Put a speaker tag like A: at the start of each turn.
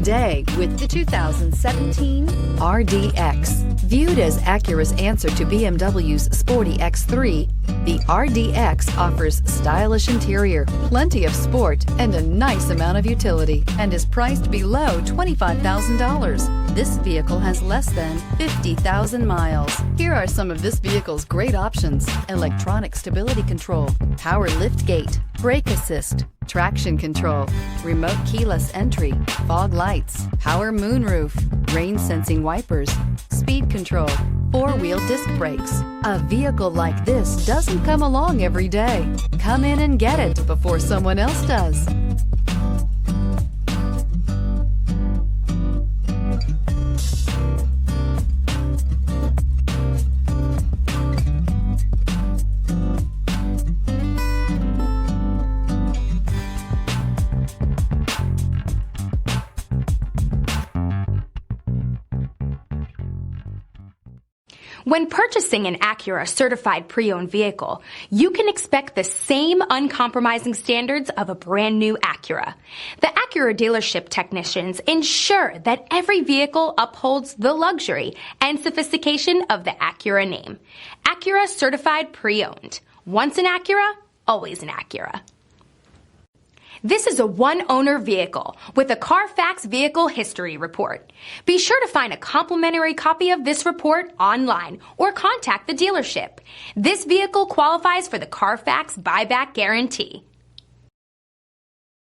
A: today with the 2017 RDX. Viewed as Acura's answer to BMW's sporty X3, the RDX offers stylish interior, plenty of sport, and a nice amount of utility, and is priced below $25,000. This vehicle has less than 50,000 miles. Here are some of this vehicle's great options: electronic stability control, power liftgate, brake assist, traction control, remote keyless entry, fog lights, power moonroof, rain sensing wipers, speed control, four-wheel disc brakes. A vehicle like this doesn't come along every day. Come in and get it before someone else does.
B: When purchasing an Acura certified pre-owned vehicle, you can expect the same uncompromising standards of a brand new Acura. The Acura dealership technicians ensure that every vehicle upholds the luxury and sophistication of the Acura name. Acura certified pre-owned. Once an Acura, always an Acura. This is a one-owner vehicle with a Carfax Vehicle History Report. Be sure to find a complimentary copy of this report online or contact the dealership. This vehicle qualifies for the Carfax Buyback Guarantee.